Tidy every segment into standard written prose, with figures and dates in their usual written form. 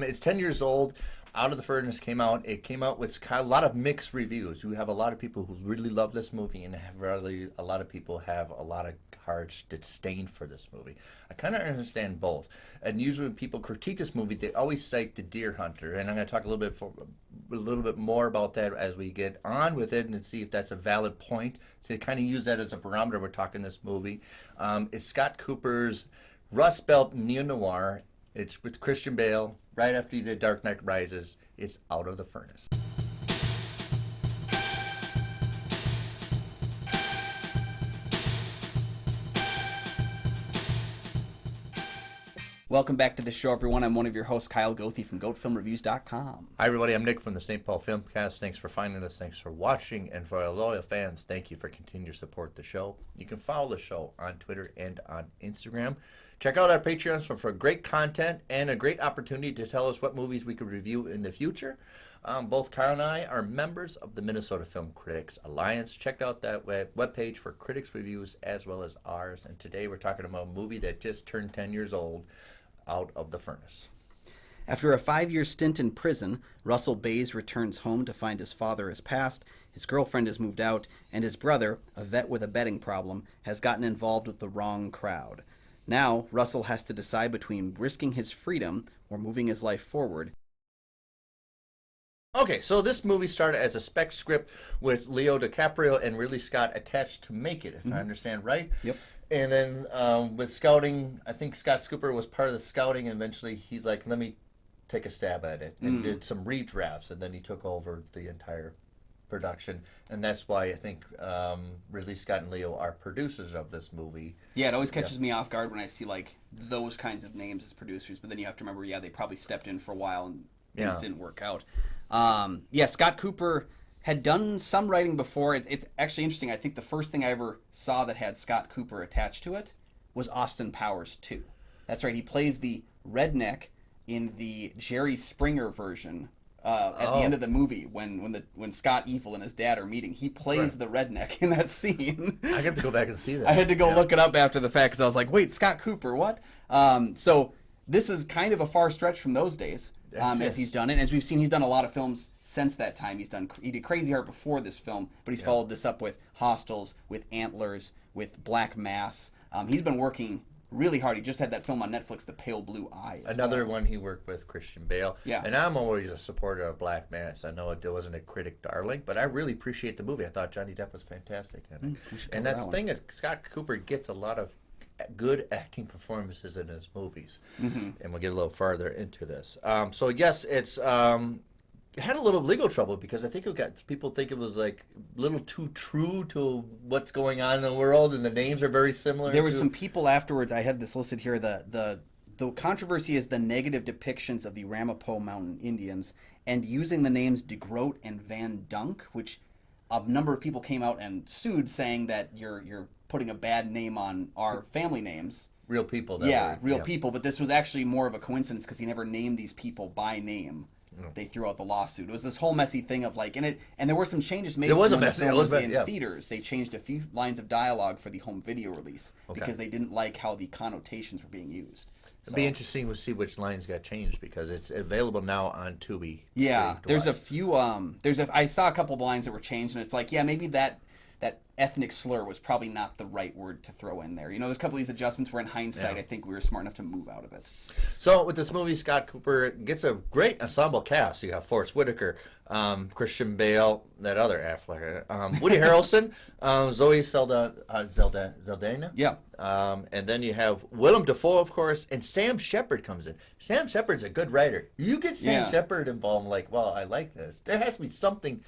It's 10 years old. Out of the Furnace came out. It came out with a lot of mixed reviews. We have a lot of people who really love this movie, and really a lot of people have a lot of harsh disdain for this movie. I kind of understand both. And usually when people critique this movie, they always cite The Deer Hunter, and I'm going to talk a little bit more about that as we get on with it and see if that's a valid point. To kind of use that as a barometer, we're talking this movie. It's Scott Cooper's Rust Belt Neo-Noir. It's with Christian Bale. Right after he did Dark Knight Rises, it's Out of the Furnace. Welcome back to the show, everyone. I'm one of your hosts, Kyle Goethe from GoatFilmReviews.com. Hi, everybody. I'm Nick from the St. Paul Filmcast. Thanks for finding us. Thanks for watching. And for our loyal fans, thank you for continuing to support the show. You can follow the show on Twitter and on Instagram. Check out our Patreons for great content and a great opportunity to tell us what movies we could review in the future. Both Kyle and I are members of the Minnesota Film Critics Alliance. Check out that webpage for critics' reviews as well as ours. And today we're talking about a movie that just turned 10 years old, Out of the Furnace. After a 5-year stint in prison, Russell Bays returns home to find his father has passed, his girlfriend has moved out, and his brother, a vet with a betting problem, has gotten involved with the wrong crowd. Now, Russell has to decide between risking his freedom or moving his life forward. Okay, so this movie started as a spec script with Leo DiCaprio and Ridley Scott attached to make it, if I understand right. Yep. And then with scouting, I think Scott Cooper was part of the scouting, and eventually he's like, let me take a stab at it, and did some redrafts, and then he took over the entire production, and that's why I think Ridley Scott and Leo are producers of this movie. Yeah, it always catches me off guard when I see like those kinds of names as producers, but then you have to remember, they probably stepped in for a while and things didn't work out. Scott Cooper had done some writing before. It's actually interesting. I think the first thing I ever saw that had Scott Cooper attached to it was Austin Powers 2. That's right. He plays the redneck in the Jerry Springer version at the end of the movie when Scott Evil and his dad are meeting. He plays the redneck in that scene. I have to go back and see that. I had to go look it up after the fact because I was like, wait, Scott Cooper, what? So this is kind of a far stretch from those days. As he's done it. And as we've seen, he's done a lot of films since that time. He did Crazy Heart before this film, but he's followed this up with Hostels, with Antlers, with Black Mass. He's been working really hard. He just had that film on Netflix, The Pale Blue Eye. Another one he worked with Christian Bale. Yeah. And I'm always a supporter of Black Mass. I know it wasn't a critic darling, but I really appreciate the movie. I thought Johnny Depp was fantastic in it. And that's the thing is, Scott Cooper gets a lot of good acting performances in his movies, and we'll get a little farther into this. So yes, it's it had a little legal trouble because I think people think it was like a little too true to what's going on in the world, and the names are very similar. There were some people afterwards. I had this listed here. The controversy is the negative depictions of the Ramapo Mountain Indians and using the names de Groot and Van Dunk, which a number of people came out and sued, saying that you're putting a bad name on our family names. Real people. Real people. But this was actually more of a coincidence because he never named these people by name. They threw out the lawsuit. It was this whole messy thing of like, and there were some changes made. It was a mess. It was in theaters. They changed a few lines of dialogue for the home video release because they didn't like how the connotations were being used. It'd be interesting to see which lines got changed because it's available now on Tubi. Yeah, there's a few. I saw a couple of lines that were changed, and it's like, maybe that ethnic slur was probably not the right word to throw in there. There's a couple of these adjustments where in hindsight, I think we were smart enough to move out of it. So with this movie, Scott Cooper gets a great ensemble cast. You have Forrest Whitaker, Christian Bale, that other Affleck, Woody Harrelson, Zoe Saldana. Yeah. And then you have Willem Dafoe, of course, and Sam Shepard comes in. Sam Shepard's a good writer. You get Sam Shepard involved, I'm like, well, I like this. There has to be something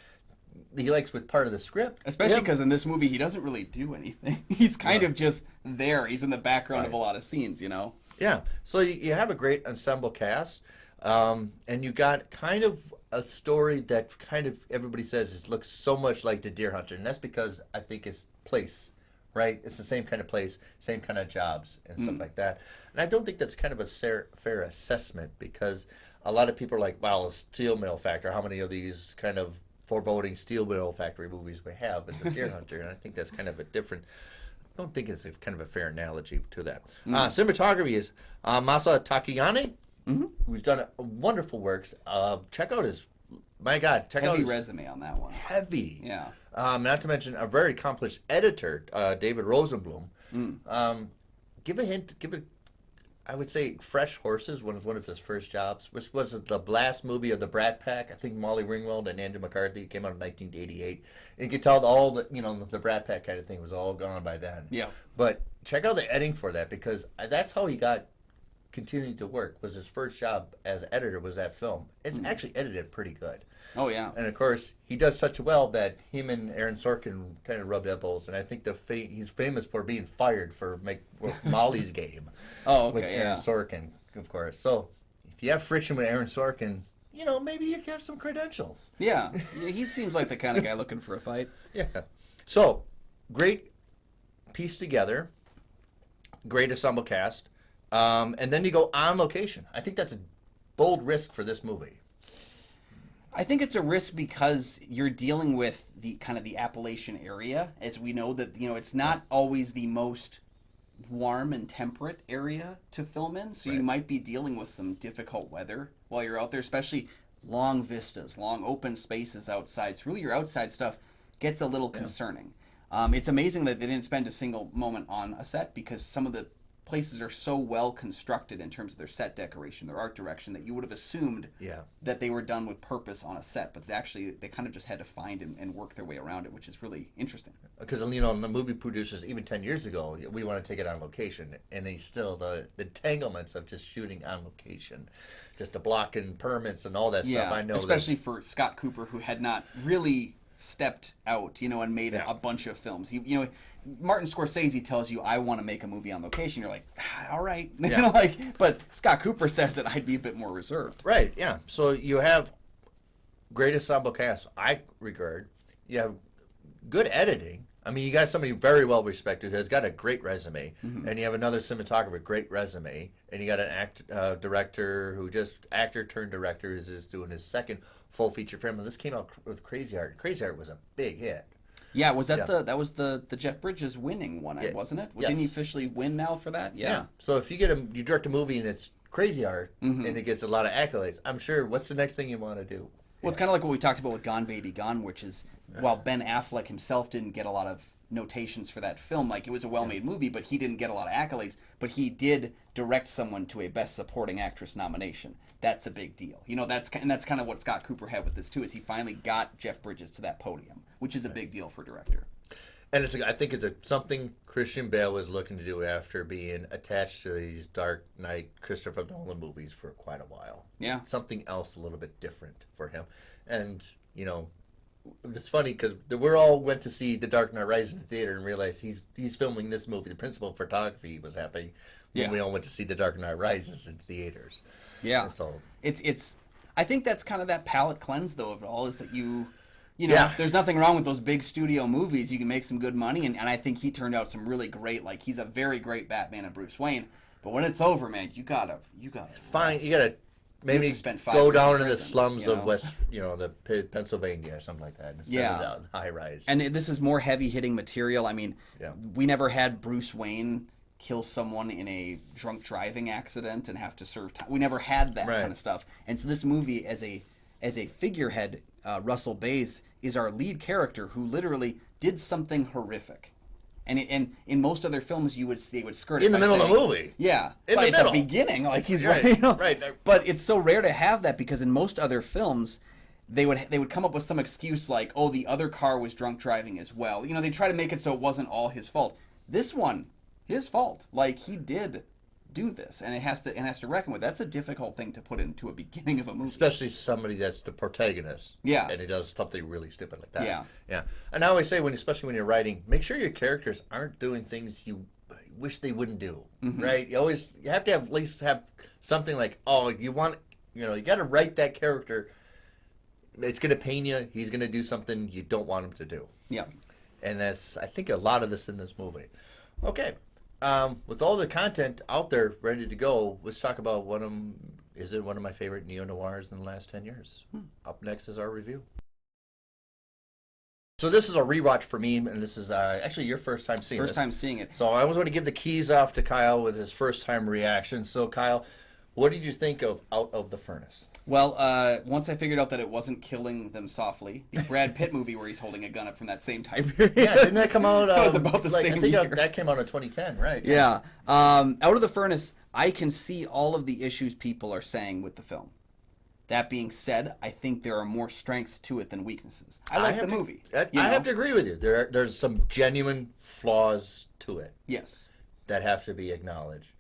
he likes with part of the script. Especially because in this movie, he doesn't really do anything. He's kind of just there. He's in the background of a lot of scenes, Yeah. So you have a great ensemble cast, and you got kind of a story that kind of everybody says it looks so much like The Deer Hunter, and that's because I think it's place, right? It's the same kind of place, same kind of jobs and stuff like that. And I don't think that's kind of a fair assessment because a lot of people are like, wow, a steel mill factory. How many of these kind of foreboding steel mill factory movies we have in The Deer Hunter? And I think that's kind of a different. I don't think it's kind of a fair analogy to that. Cinematography is Masa Takayane. who's done wonderful works. Check out his, my God, check out Heavy his resume on that one. heavy. Yeah. Not to mention a very accomplished editor, David Rosenblum. Give a hint. I would say Fresh Horses, one of his first jobs, which was the last movie of the Brat Pack. I think Molly Ringwald and Andrew McCarthy came out in 1988. And you could tell all the Brat Pack kind of thing was all gone by then. Yeah. But check out the editing for that, because that's how he got continuing to work. Was his first job as editor was that film. It's actually edited pretty good. Oh, yeah. And of course, he does such well that him and Aaron Sorkin kind of rubbed elbows. And I think he's famous for being fired for Molly's Game. Oh, okay, with Aaron Sorkin, of course. So if you have friction with Aaron Sorkin, maybe you have some credentials. Yeah. He seems like the kind of guy looking for a fight. Yeah. So great piece together, great ensemble cast, and then you go on location. I think that's a bold risk for this movie. I think it's a risk because you're dealing with the kind of the Appalachian area, as we know that it's not always the most warm and temperate area to film in, so you might be dealing with some difficult weather while you're out there, especially long vistas, long open spaces outside. So really your outside stuff gets a little concerning. It's amazing that they didn't spend a single moment on a set, because some of the places are so well constructed in terms of their set decoration, their art direction, that you would have assumed that they were done with purpose on a set, but actually they kind of just had to find and work their way around it, which is really interesting. Because the movie producers, even 10 years ago, we want to take it on location, and they still the entanglements of just shooting on location, just the blocking permits and all that stuff. I know, especially for Scott Cooper, who had not really stepped out, and made a bunch of films. Martin Scorsese tells you, I want to make a movie on location. You're like, all right. But Scott Cooper says that I'd be a bit more reserved. Right, yeah. So you have great ensemble cast, I regard. You have good editing. I mean, you got somebody very well respected who has got a great resume. And you have another cinematographer, great resume. And you got an director who actor turned director, who's just doing his second full feature film. And this came out with Crazy Heart. Crazy Heart was a big hit. Yeah, was that the Jeff Bridges winning one, wasn't it? Didn't he officially win now for that? Yeah. So if you you direct a movie and it's Crazy Heart and it gets a lot of accolades, I'm sure what's the next thing you want to do? Well, it's kind of like what we talked about with Gone Baby Gone, which is while Ben Affleck himself didn't get a lot of notations for that film, like it was a well-made movie, but he didn't get a lot of accolades, but he did direct someone to a Best Supporting Actress nomination. That's a big deal. That's kind of what Scott Cooper had with this too, is he finally got Jeff Bridges to that podium, which is a big deal for a director. And I think it's something Christian Bale was looking to do after being attached to these Dark Knight Christopher Nolan movies for quite a while. Yeah. Something else a little bit different for him. And, it's funny because we all went to see The Dark Knight Rises in the theater and realized he's filming this movie. The principal photography was happening when we all went to see The Dark Knight Rises in theaters. Yeah. And so it's I think that's kind of that palate cleanse though of it all, is that there's nothing wrong with those big studio movies. You can make some good money, and I think he turned out some really great, he's a very great Batman and Bruce Wayne. But when it's over, man, you gotta fine. You gotta maybe go down into the slums of West, the Pennsylvania or something like that. Instead of the high rise. And this is more heavy hitting material. I mean, we never had Bruce Wayne kill someone in a drunk driving accident and have to serve time. We never had that kind of stuff. And so this movie, as a figurehead, Russell Baze is our lead character who literally did something horrific. And in most other films, they would skirt it in the middle of the movie. Yeah, in the middle. At the beginning, he's right. Right. But it's so rare to have that, because in most other films, they would come up with some excuse like, oh, the other car was drunk driving as well. They try to make it so it wasn't all his fault. This one, his fault. He did do this, and it has to reckon with. That's a difficult thing to put into a beginning of a movie, especially somebody that's the protagonist. Yeah, and he does something really stupid like that. Yeah. And I always say, especially when you're writing, make sure your characters aren't doing things you wish they wouldn't do. Right? You have to at least have something like, you got to write that character. It's going to pain you. He's going to do something you don't want him to do. Yeah, and that's, I think, a lot of this in this movie. Okay. With all the content out there ready to go, let's talk about one of my favorite neo-noirs in the last 10 years. Up next is our review. So this is a rewatch for me, and this is actually your first time seeing it. First time seeing it. So I always want to give the keys off to Kyle with his first time reaction. So Kyle, What did you think of Out of the Furnace? Well, once I figured out that it wasn't killing them softly, the Brad Pitt movie where he's holding a gun up from that same time period. Yeah, didn't that come out? That was about the same I think year. that came out in 2010, right? Yeah. Out of the Furnace, I can see all of the issues people are saying with the film. That being said, I think there are more strengths to it than weaknesses. I like the movie. I have to agree with you. There's some genuine flaws to it. Yes. That have to be acknowledged.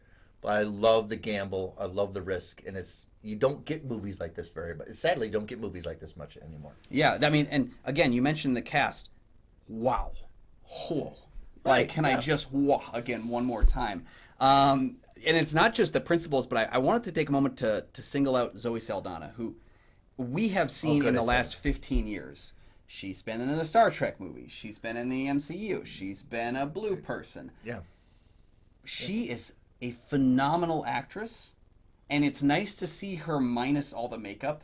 But I love the gamble. I love the risk, and you don't get movies like this sadly, you don't get movies like this much anymore. Yeah, I mean, and again, you mentioned the cast. Wow. Oh. Right, Can I just again one more time? And it's not just the principals, but I wanted to take a moment to single out Zoe Saldana, who we have seen in the last 15 years. She's been in the Star Trek movies. She's been in the MCU. She's been a blue person. Yeah. She is a phenomenal actress, and it's nice to see her minus all the makeup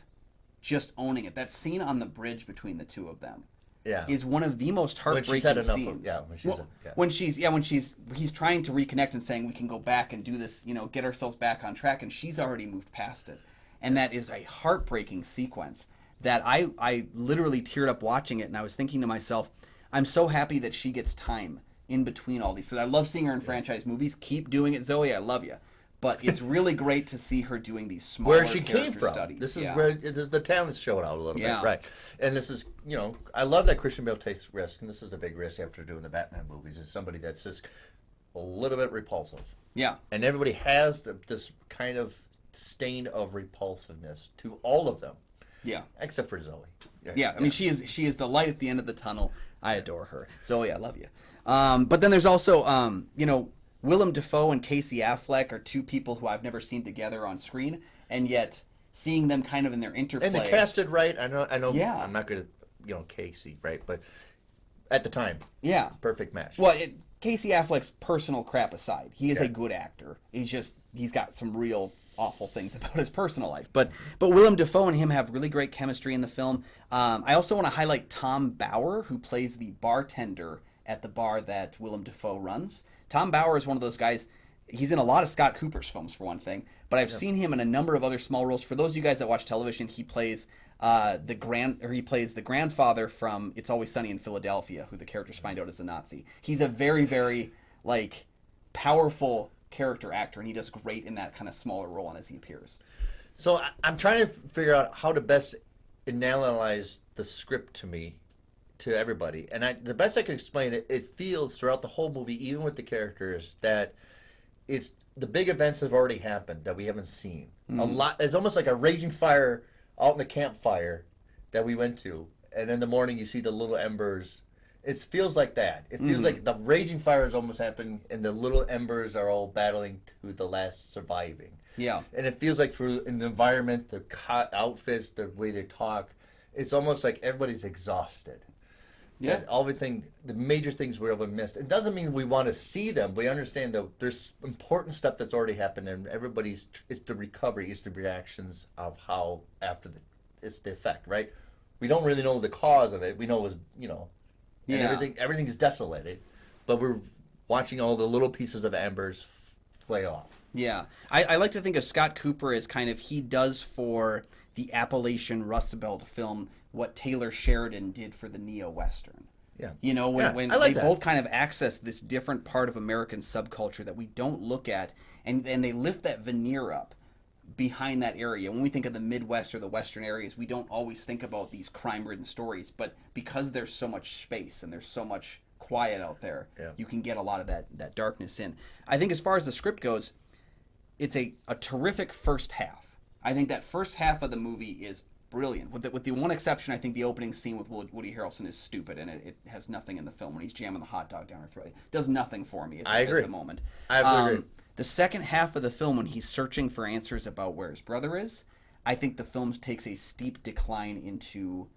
just owning it. That scene on the bridge between the two of them is one of the most heartbreaking scenes. When he's trying to reconnect and saying we can go back and do this, get ourselves back on track, and she's already moved past it. And that is a heartbreaking sequence that I literally teared up watching it, and I was thinking to myself, I'm so happy that she gets time in between all these. So I love seeing her in franchise movies. Keep doing it, Zoe. I love you. But it's really great to see her doing these smaller where she came from. Studies. This is where the talents showed out a little bit, right? And this is, I love that Christian Bale takes risk, and this is a big risk after doing the Batman movies. Is somebody that's just a little bit repulsive. Yeah. And everybody has this kind of stain of repulsiveness to all of them. Yeah. Except for Zoe. Yeah. I mean, she is the light at the end of the tunnel. I adore her. Zoe, I love you. But then there's also, Willem Dafoe and Casey Affleck are two people who I've never seen together on screen, and yet seeing them kind of in their interplay. And they casted right. I know. Yeah. I'm not going to, Casey, right? But at the time, perfect match. Well, Casey Affleck's personal crap aside, he is a good actor. He's got some real awful things about his personal life. But Willem Dafoe and him have really great chemistry in the film. I also want to highlight Tom Bauer, who plays the bartender at the bar that Willem Dafoe runs. Tom Bauer is one of those guys. He's in a lot of Scott Cooper's films, for one thing, but I've seen him in a number of other small roles. For those of you guys that watch television, he plays the grandfather from It's Always Sunny in Philadelphia, who the characters find out is a Nazi. He's a very, very powerful character actor, and he does great in that kind of smaller role and as he appears. So I'm trying to figure out how to best analyze the script to everybody, and the best I can explain it, it feels throughout the whole movie, even with the characters, that it's the big events have already happened that we haven't seen. A lot. It's almost like a raging fire out in the campfire that we went to, and in the morning you see the little embers. It feels like that. It feels like the raging fire has almost happened, and the little embers are all battling to the last surviving. Yeah. And it feels like through an environment, the outfits, the way they talk, it's almost like everybody's exhausted. Yeah. The major things we're able to miss. It doesn't mean we want to see them. We understand that there's important stuff that's already happened, and it's the recovery, it's the reactions of how it's the effect, right? We don't really know the cause of it. We know it was, and everything is desolated, but we're watching all the little pieces of embers flay off. Yeah. I like to think of Scott Cooper as he does for the Appalachian Rust Belt film what Taylor Sheridan did for the neo-Western. Yeah. When they both kind of access this different part of American subculture that we don't look at, and they lift that veneer up behind that area. When we think of the Midwest or the Western areas, we don't always think about these crime-ridden stories, but because there's so much space and there's so much quiet out there, you can get a lot of that darkness in. I think as far as the script goes, it's a terrific first half. I think that first half of the movie is brilliant. With the one exception, I think the opening scene with Woody Harrelson is stupid, and it has nothing in the film when he's jamming the hot dog down her throat. It does nothing for me as a moment. I agree. The second half of the film, when he's searching for answers about where his brother is, I think the film takes a steep decline into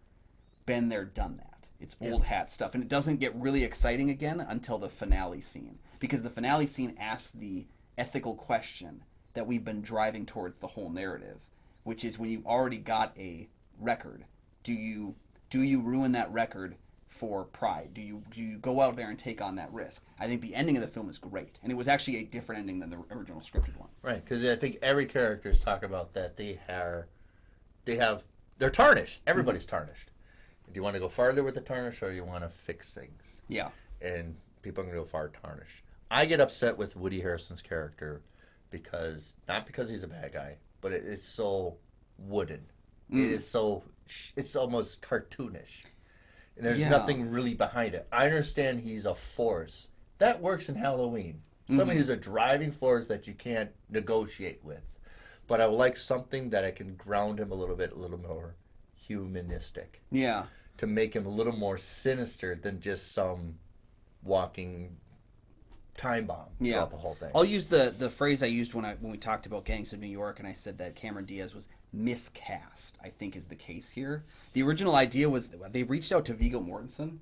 been there, done that. It's old hat stuff, and it doesn't get really exciting again until the finale scene, because the finale scene asks the ethical question that we've been driving towards the whole narrative, which is when you've already got a record, do you ruin that record for pride? Do you go out there and take on that risk? I think the ending of the film is great, and it was actually a different ending than the original scripted one. Right, because I think every character is talking about that they're tarnished. Everybody's tarnished. Do you want to go farther with the tarnish, or you want to fix things? Yeah. And people are going to go far tarnished. I get upset with Woody Harrelson's character not because he's a bad guy, but it's so wooden. It is so, it's almost cartoonish. And there's nothing really behind it. I understand he's a force. That works in Halloween. Somebody who's a driving force that you can't negotiate with. But I would like something that I can ground him a little more humanistic. Yeah. To make him a little more sinister than just some walking time bomb throughout the whole thing. I'll use the phrase I used when we talked about Gangs of New York, and I said that Cameron Diaz was miscast, I think is the case here. The original idea was they reached out to Viggo Mortensen.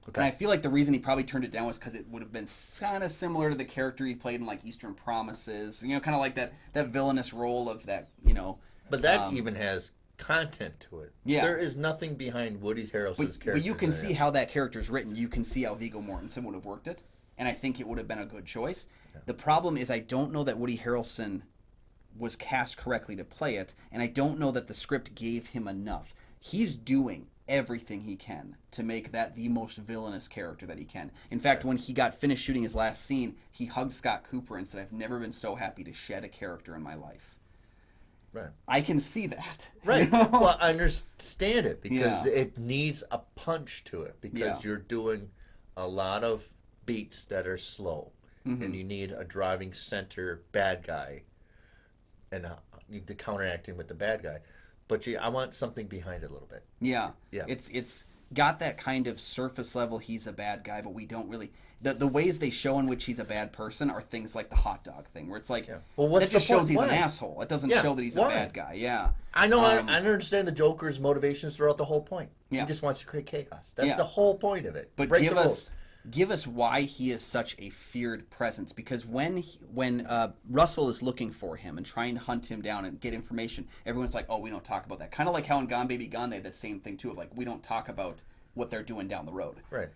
Okay. And I feel like the reason he probably turned it down was because it would have been kind of similar to the character he played in like Eastern Promises. You know, kind of like that villainous role of that, you know. But that even has content to it. Yeah. There is nothing behind Woody Harrelson's character. But you can see how that character is written. You can see how Viggo Mortensen would have worked it. And I think it would have been a good choice. Yeah. The problem is I don't know that Woody Harrelson was cast correctly to play it, and I don't know that the script gave him enough. He's doing everything he can to make that the most villainous character that he can. In fact, when he got finished shooting his last scene, he hugged Scott Cooper and said, "I've never been so happy to shed a character in my life." Right. I can see that. Right. Well, I understand it because it needs a punch to it because you're doing a lot of beats that are slow and you need a driving center bad guy and the counteracting with the bad guy. But I want something behind it a little bit. Yeah. It's got that kind of surface level, he's a bad guy, but we don't really... The ways they show in which he's a bad person are things like the hot dog thing, where it's like, well, what's that just the point? shows he's an asshole. It doesn't show that he's a bad guy. Yeah. I know, I understand the Joker's motivations throughout the whole point. He just wants to create chaos. That's the whole point of it. But give us why he is such a feared presence, because when Russell is looking for him and trying to hunt him down and get information, everyone's like, oh, we don't talk about that. Kind of like how in Gone Baby Gone they had that same thing too, of like, we don't talk about what they're doing down the road. Right.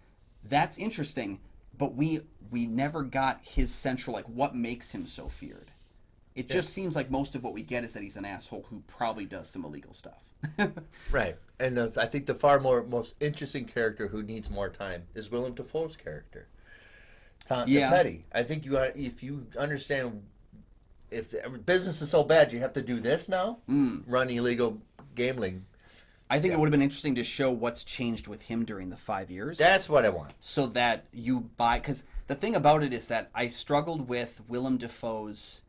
That's interesting, but we never got his central, like, what makes him so feared. It just seems like most of what we get is that he's an asshole who probably does some illegal stuff. Right. And I think the most interesting character who needs more time is Willem Dafoe's character. Tom Petty. I think if you understand, if the business is so bad, you have to do this now? Run illegal gambling. I think it would have been interesting to show what's changed with him during the 5 years. That's what I want. So that you buy... Because the thing about it is that I struggled with Willem Dafoe's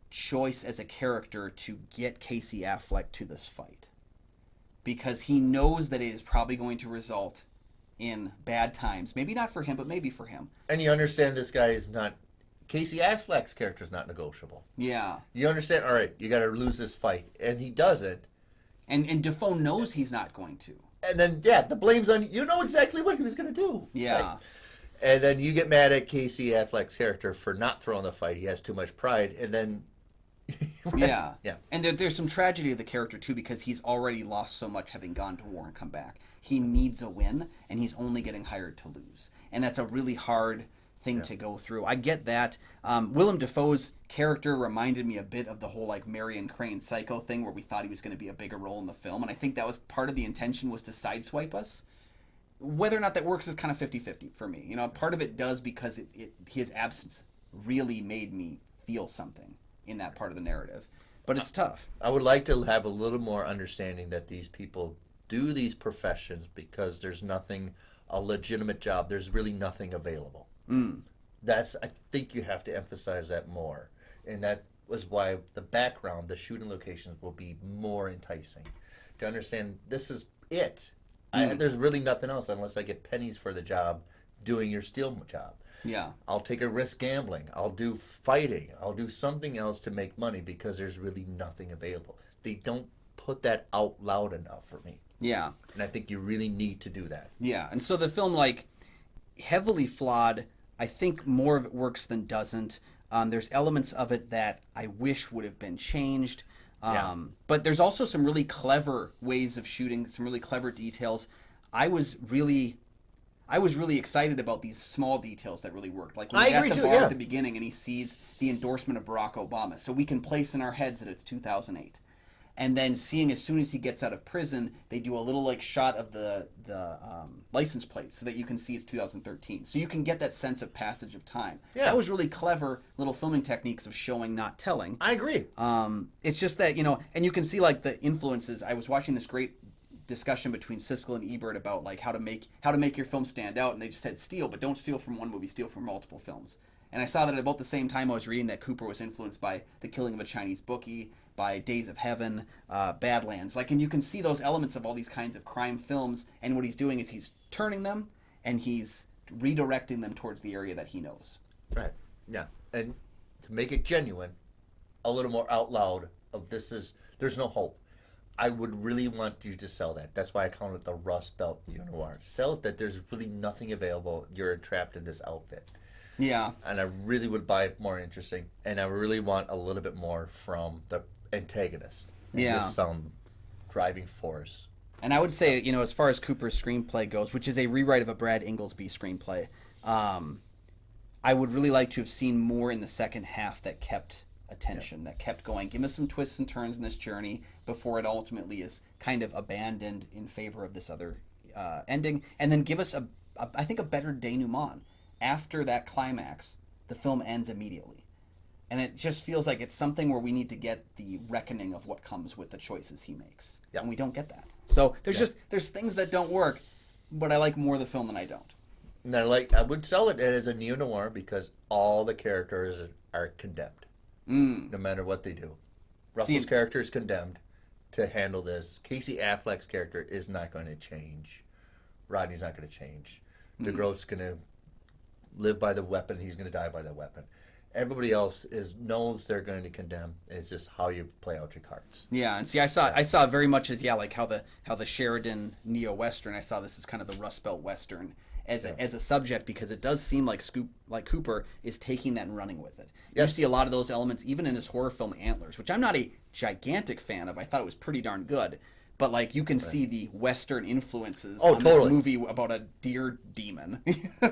choice as a character to get Casey Affleck to this fight. Because he knows that it is probably going to result in bad times. Maybe not for him, but maybe for him. And you understand this guy is not... Casey Affleck's character is not negotiable. Yeah. You understand, all right, you got to lose this fight. And he doesn't. And Dafoe knows he's not going to. And then, the blame's on... You know exactly what he was going to do. Yeah. Like, and then you get mad at Casey Affleck's character for not throwing the fight. He has too much pride. And then... Yeah. And there's some tragedy of the character, too, because he's already lost so much having gone to war and come back. He needs a win, and he's only getting hired to lose. And that's a really hard thing to go through. I get that. Willem Dafoe's character reminded me a bit of the whole like Marion Crane Psycho thing, where we thought he was going to be a bigger role in the film, and I think that was part of the intention, was to sideswipe us. Whether or not that works is kind of 50-50 for me. You know, part of it does because his absence really made me feel something in that part of the narrative. But it's tough. I would like to have a little more understanding that these people do these professions because there's nothing, a legitimate job, there's really nothing available. I think you have to emphasize that more. And that was why the background, the shooting locations will be more enticing. To understand this is it. There's really nothing else unless I get pennies for the job doing your steel job. Yeah. I'll take a risk gambling. I'll do fighting. I'll do something else to make money because there's really nothing available. They don't put that out loud enough for me. Yeah. And I think you really need to do that. Yeah. And so the film, like, heavily flawed. I think more of it works than doesn't. There's elements of it that I wish would have been changed. But there's also some really clever ways of shooting, some really clever details. I was really excited about these small details that really worked. Like when I he's agree at the too, bar yeah. at the beginning and he sees the endorsement of Barack Obama, so we can place in our heads that it's 2008. And then seeing as soon as he gets out of prison, they do a little like shot of the license plate so that you can see it's 2013. So you can get that sense of passage of time. Yeah. That was really clever little filming techniques of showing, not telling. I agree. It's just that, and you can see like the influences. I was watching this great discussion between Siskel and Ebert about like how to make your film stand out, and they just said steal, but don't steal from one movie, steal from multiple films. And I saw that at about the same time I was reading that Cooper was influenced by The Killing of a Chinese Bookie, by Days of Heaven, Badlands. Like, and you can see those elements of all these kinds of crime films, and what he's doing is he's turning them and he's redirecting them towards the area that he knows. Right. Yeah. And to make it genuine, a little more out loud of there's no hope. I would really want you to sell that. That's why I call it the Rust Belt Neo-Noir. Sell it that there's really nothing available. You're trapped in this outfit. Yeah. And I really would buy it more interesting. And I really want a little bit more from the antagonist. And Yeah. just some driving force. And I would say, as far as Cooper's screenplay goes, which is a rewrite of a Brad Inglesby screenplay, I would really like to have seen more in the second half that kept attention, that kept going. Give us some twists and turns in this journey before it ultimately is kind of abandoned in favor of this other ending. And then give us, I think, a better denouement. After that climax, the film ends immediately. And it just feels like it's something where we need to get the reckoning of what comes with the choices he makes. Yeah. And we don't get that. So there's things that don't work, but I like more of the film than I don't. And I would sell it as a neo-noir because all the characters are condemned. No matter what they do. Russell's character is condemned to handle this. Casey Affleck's character is not going to change. Rodney's not going to change. DeGroote's going to live by the weapon. He's going to die by the weapon. Everybody else knows they're going to condemn. It's just how you play out your cards. Yeah, and see, I saw very much as like how the Sheridan neo-western. I saw this as kind of the Rust Belt Western as a subject, because it does seem like Cooper is taking that and running with it. Yes. You see a lot of those elements even in his horror film Antlers, which I'm not a gigantic fan of. I thought it was pretty darn good. But like you can see the Western influences on totally. this movie about a deer demon.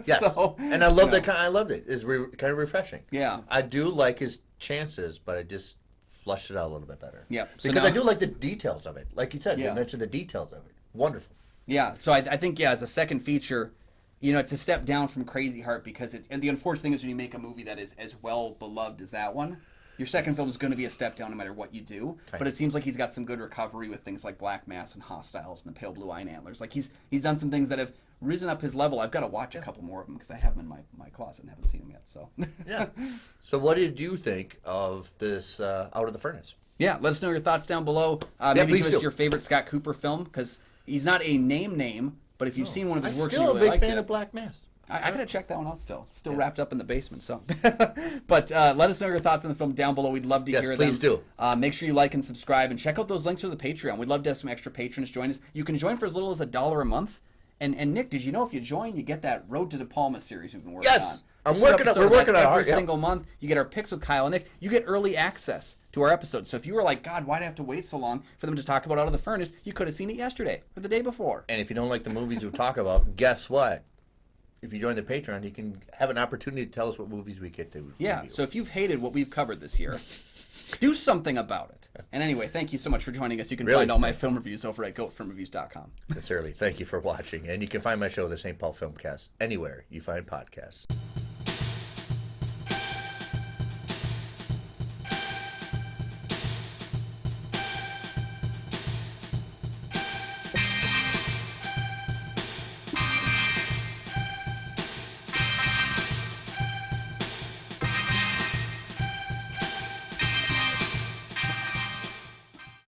Yes, So, and I love that. I loved it. It's kind of refreshing. Yeah. I do like his chances, but I just flushed it out a little bit better. Yeah, so because now- I do like the details of it. Like you said, Yeah. you mentioned the details of it. Wonderful. Yeah, so I think as a second feature, it's a step down from Crazy Heart, because and the unfortunate thing is when you make a movie that is as well beloved as that one, your second film is going to be a step down no matter what you do. But it seems like he's got some good recovery with things like Black Mass and Hostiles and The Pale Blue Eye and Antlers. Like he's done some things that have risen up his level. I've got to watch a couple more of them because I have them in my closet and haven't seen them yet. So Yeah. So what did you think of this Out of the Furnace? yeah, let us know your thoughts down below. Maybe please give us do. your favorite Scott Cooper film, because he's not a name, but if you've seen one of I'm his works, still you a really big liked fan it. of Black Mass. I gotta check that one out still. It's still wrapped up in the basement, so. But let us know your thoughts on the film down below. We'd love to hear them. Yes, please do. Make sure you like and subscribe, and check out those links to the Patreon. We'd love to have some extra patrons join us. You can join for as little as $1 a month. And Nick, did you know if you join, you get that Road to De Palma series we've been working on? Yes! I'm It's an working on- episode we're of that working on it every hard, yeah. single month. You get our picks with Kyle and Nick. You get early access to our episodes. So if you were like, God, why'd I have to wait so long for them to talk about Out of the Furnace? You could have seen it yesterday or the day before. And if you don't like the movies we talk about, guess what? If you join the Patreon, you can have an opportunity to tell us what movies we get to Yeah, review. so if you've hated what we've covered this year, do something about it. And anyway, thank you so much for joining us. You can Really, find all my thank you. film reviews over at goatfilmreviews.com. Sincerely, thank you for watching. And you can find my show, the St. Paul Filmcast, anywhere you find podcasts.